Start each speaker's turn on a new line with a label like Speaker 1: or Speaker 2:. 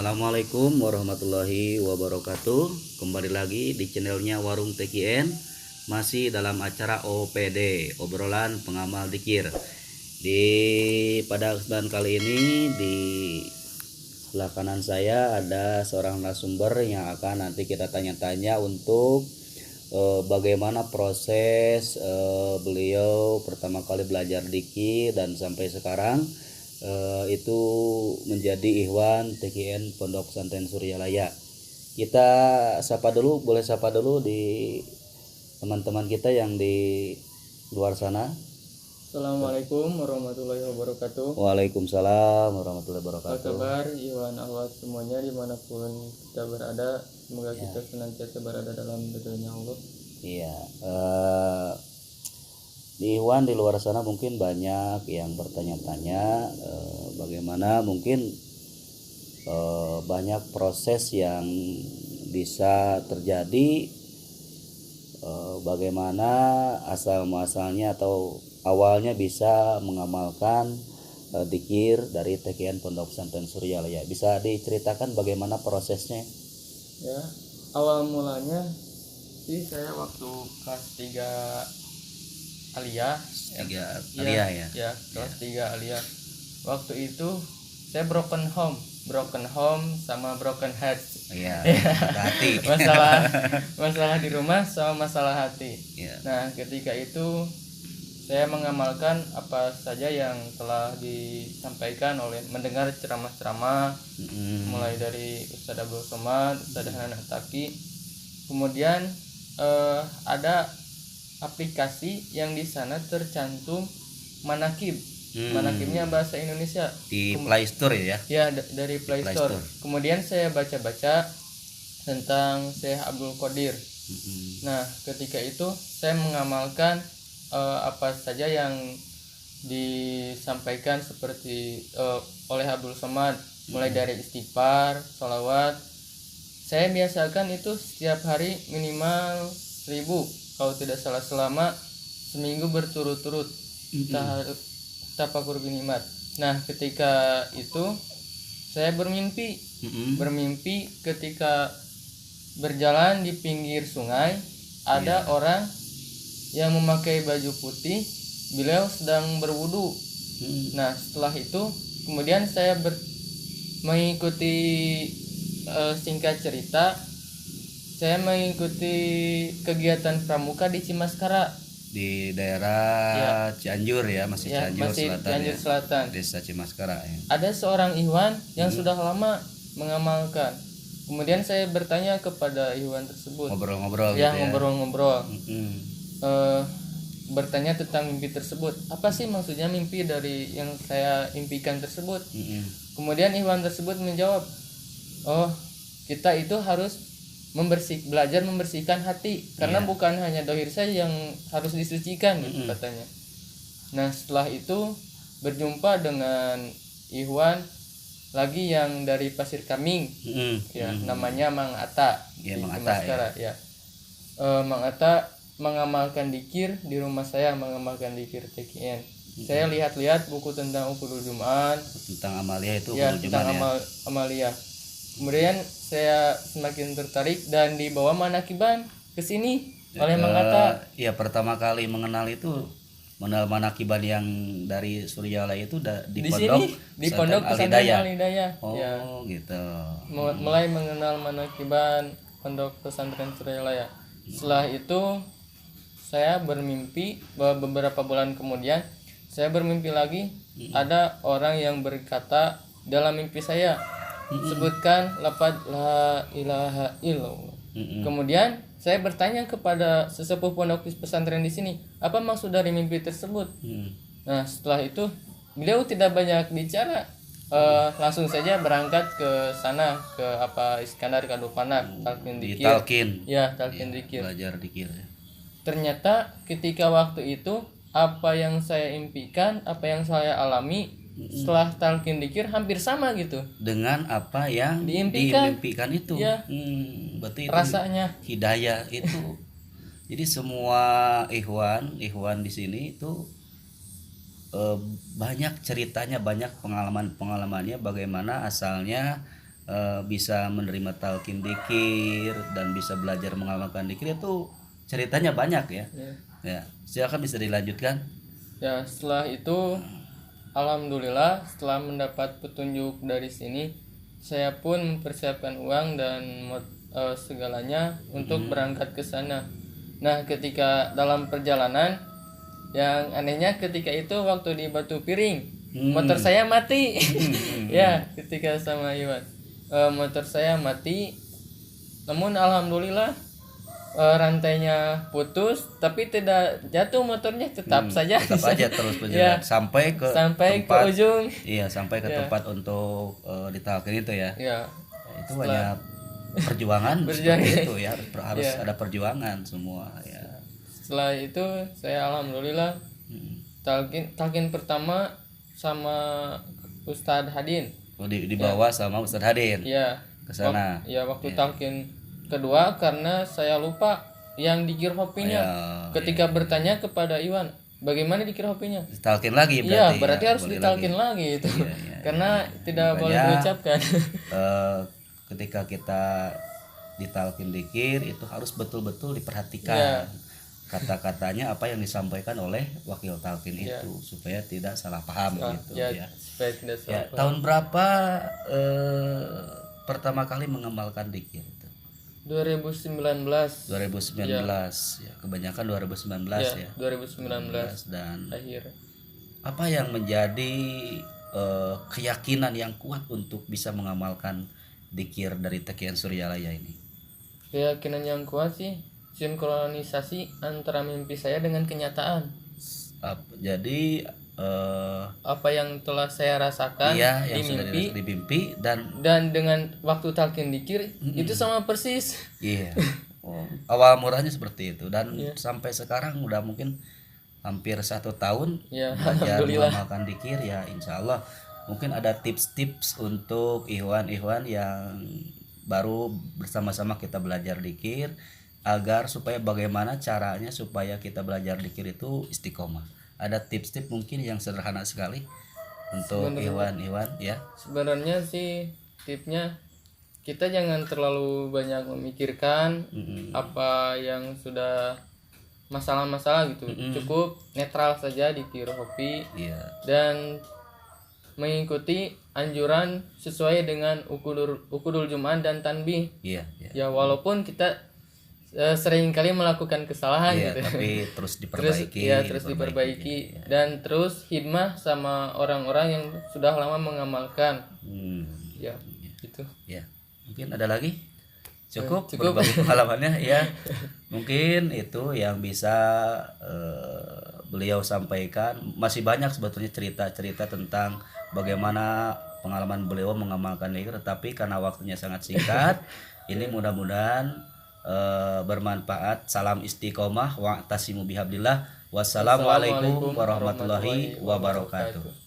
Speaker 1: Assalamualaikum warahmatullahi wabarakatuh. Kembali lagi di channelnya Warung TKN, masih dalam acara OPD, obrolan pengamal dikir. Pada kesempatan kali ini di sebelah kanan saya ada seorang narasumber yang akan nanti kita tanya-tanya untuk bagaimana proses beliau pertama kali belajar dikir dan sampai sekarang itu menjadi Ikhwan TKN Pondok Pesantren Suryalaya. Kita boleh sapa dulu di teman-teman kita yang di luar sana.
Speaker 2: Assalamualaikum warahmatullahi wabarakatuh.
Speaker 1: Waalaikumsalam warahmatullahi
Speaker 2: Apa
Speaker 1: wabarakatuh.
Speaker 2: kabar Iwan Ahwat semuanya dimanapun kita berada. Semoga kita senantiasa berada dalam ridhonya Allah.
Speaker 1: Iya, di Ikhwan di luar sana mungkin banyak yang bertanya-tanya bagaimana mungkin banyak proses yang bisa terjadi, bagaimana asal muasalnya atau awalnya bisa mengamalkan dikir dari TKN Pondok Pesantren Suryalaya. Bisa diceritakan bagaimana prosesnya?
Speaker 2: Ya, awal mulanya sih saya waktu kelas 3 aliyah.
Speaker 1: Aliyah ya.
Speaker 2: Ya, kelas 3 aliyah. Waktu itu saya broken home sama broken heart.
Speaker 1: Iya, hati.
Speaker 2: masalah di rumah sama masalah hati.
Speaker 1: Ya.
Speaker 2: Nah, ketika itu saya mengamalkan apa saja yang telah disampaikan oleh mendengar ceramah-ceramah, mulai dari Ustadz Abdul Somad, Ustadz Hanan Ataki. Kemudian ada aplikasi yang di sana tercantum manakib. Manakibnya bahasa Indonesia
Speaker 1: Di Play Store ya?
Speaker 2: Ya, dari Play Store. Kemudian saya baca-baca tentang Syekh Abdul Qadir. Nah, ketika itu saya mengamalkan apa saja yang disampaikan seperti oleh Abdul Somad, mulai dari istighfar, sholawat. Saya biasakan itu setiap hari minimal 1000, kalau tidak salah, selama seminggu berturut-turut. Tafakur bin nikmat. Nah, ketika itu saya bermimpi ketika berjalan di pinggir sungai ada orang yang memakai baju putih, beliau sedang berwudu. Nah, setelah itu kemudian saya mengikuti singkat cerita, saya mengikuti kegiatan pramuka di Cimaskara,
Speaker 1: di daerah Cianjur ya, masih
Speaker 2: Cianjur Selatan,
Speaker 1: Desa Cimaskara ya.
Speaker 2: Ada seorang Ikhwan yang sudah lama mengamalkan. Kemudian saya bertanya kepada Ikhwan tersebut,
Speaker 1: ngobrol-ngobrol
Speaker 2: bertanya tentang mimpi tersebut. Apa sih maksudnya mimpi dari yang saya impikan tersebut? Kemudian Ikhwan tersebut menjawab, oh, kita itu harus belajar membersihkan hati, karena bukan hanya dohir saja yang harus disucikan, gitu katanya. Nah, setelah itu berjumpa dengan Ikhwan lagi yang dari Pasir Kaming, namanya Mang Atta,
Speaker 1: Mang Atta
Speaker 2: ya. Mang Atta mengamalkan dikir di rumah saya, mengamalkan dikir TKN. Saya lihat-lihat buku tentang Uqudul Jumat,
Speaker 1: tentang amaliyah itu,
Speaker 2: tentang amaliyah. Kemudian saya semakin tertarik dan dibawa manakiban ke sini oleh Mang Atta.
Speaker 1: Ya, pertama kali mengenal manakiban yang dari Suryalaya itu di
Speaker 2: Pondok Pesantren Al-Hidayah.
Speaker 1: Oh, gitu.
Speaker 2: Mulai mengenal manakiban Pondok Pesantren Suryalaya. Setelah itu saya bermimpi, beberapa bulan kemudian saya bermimpi lagi, ada orang yang berkata dalam mimpi saya, sebutkan lafaz la ilaha illallah. Kemudian saya bertanya kepada sesepuh pondok pesantren di sini, apa maksud dari mimpi tersebut? Nah, setelah itu beliau tidak banyak bicara, langsung saja berangkat ke sana, ke Iskandar Kadupana, talqin dikir. Talqin dikir.
Speaker 1: Belajar dikir.
Speaker 2: Ternyata ketika waktu itu apa yang saya impikan, apa yang saya alami setelah talqin dikir hampir sama gitu
Speaker 1: dengan apa yang diimpikan itu. Berarti rasanya hidayah itu. Jadi semua ikhwan di sini itu banyak ceritanya, banyak pengalamannya bagaimana asalnya bisa menerima talqin dzikir dan bisa belajar mengamalkan dzikir itu ceritanya banyak ya.
Speaker 2: Ya.
Speaker 1: Ya, silakan bisa dilanjutkan.
Speaker 2: Ya, setelah itu alhamdulillah setelah mendapat petunjuk dari sini, saya pun mempersiapkan uang dan segalanya untuk berangkat ke sana. Nah, ketika dalam perjalanan, yang anehnya ketika itu waktu di Batu Piring, motor saya mati. Ya, ketika sama Iwan, motor saya mati. Namun alhamdulillah rantainya putus, tapi tidak jatuh, motornya tetap saja
Speaker 1: Tetap aja terus
Speaker 2: Ya,
Speaker 1: berjalan sampai ke
Speaker 2: sampai
Speaker 1: tempat,
Speaker 2: ke ujung.
Speaker 1: iya sampai ke
Speaker 2: Ya.
Speaker 1: tempat untuk ditalqin itu ya.
Speaker 2: Ya,
Speaker 1: Itu banyak perjuangan
Speaker 2: Berjuang.
Speaker 1: seperti itu ya, harus
Speaker 2: Ya.
Speaker 1: ada perjuangan semua ya.
Speaker 2: setelah itu saya alhamdulillah talqin pertama sama Ustadz Hadin.
Speaker 1: Dibawa sama Ustadz Hadin
Speaker 2: Ya,
Speaker 1: ke sana.
Speaker 2: waktu talqin kedua karena saya lupa yang dikir hopinya.
Speaker 1: Ya,
Speaker 2: Ketika bertanya kepada Iwan, bagaimana dikir hopinya?
Speaker 1: Ditalqin lagi
Speaker 2: Iya,
Speaker 1: berarti.
Speaker 2: berarti
Speaker 1: ya,
Speaker 2: harus
Speaker 1: boleh
Speaker 2: ditalqin lagi itu. Karena tidak boleh
Speaker 1: Makanya,
Speaker 2: diucapkan.
Speaker 1: Ketika kita ditalqin dzikir itu harus betul-betul diperhatikan.
Speaker 2: Ya.
Speaker 1: Kata-katanya apa yang disampaikan oleh wakil talqin itu supaya tidak salah paham gitu
Speaker 2: Ya,
Speaker 1: ya.
Speaker 2: supaya tidak
Speaker 1: Ya,
Speaker 2: salah.
Speaker 1: tahun berapa pertama kali mengamalkan dzikir itu?
Speaker 2: 2019.
Speaker 1: 2019 ya, kebanyakan 2019 ya.
Speaker 2: 2019
Speaker 1: Dan
Speaker 2: akhir.
Speaker 1: apa yang menjadi keyakinan yang kuat untuk bisa mengamalkan dzikir dari Taqiyyan Suryalaya ini?
Speaker 2: Keyakinan yang kuat sih sinkronisasi antara mimpi saya dengan kenyataan.
Speaker 1: Jadi
Speaker 2: Apa yang telah saya rasakan
Speaker 1: iya
Speaker 2: di
Speaker 1: yang sudah
Speaker 2: mimpi
Speaker 1: di mimpi
Speaker 2: dan dengan waktu talqin dzikir itu sama persis.
Speaker 1: iya. Awal murahnya seperti itu dan
Speaker 2: Iya.
Speaker 1: sampai sekarang udah mungkin hampir 1 tahun
Speaker 2: Ya,
Speaker 1: belajar
Speaker 2: alhamdulillah.
Speaker 1: mengamalkan dzikir ya, insya Allah mungkin ada tips-tips untuk ikhwan-ikhwan yang baru bersama-sama kita belajar dzikir agar supaya bagaimana caranya supaya kita belajar dzikir itu istiqomah. Ada tips-tips mungkin yang sederhana sekali untuk ikhwan-ikhwan ya.
Speaker 2: Sebenarnya sih tipsnya kita jangan terlalu banyak memikirkan apa yang sudah masalah-masalah gitu. Cukup netral saja di hobi
Speaker 1: Iya.
Speaker 2: dan mengikuti anjuran sesuai dengan ukudul Jumat dan tanbih.
Speaker 1: Iya, iya.
Speaker 2: Ya, walaupun kita sering kali melakukan kesalahan
Speaker 1: Iya,
Speaker 2: gitu.
Speaker 1: tapi terus diperbaiki.
Speaker 2: Terus diperbaiki dan terus hikmah sama orang-orang yang sudah lama mengamalkan. Ya, gitu.
Speaker 1: Ya, mungkin ada lagi? Cukup.
Speaker 2: Cukup.
Speaker 1: Berbagi pengalamannya ya. Mungkin itu yang bisa beliau sampaikan. Masih banyak sebetulnya cerita-cerita tentang bagaimana pengalaman beliau mengamalkan dzikir, tetapi karena waktunya sangat singkat, ini mudah-mudahan bermanfaat. Salam istiqomah wa tasimu bihablillah. Wassalamualaikum warahmatullahi wabarakatuh.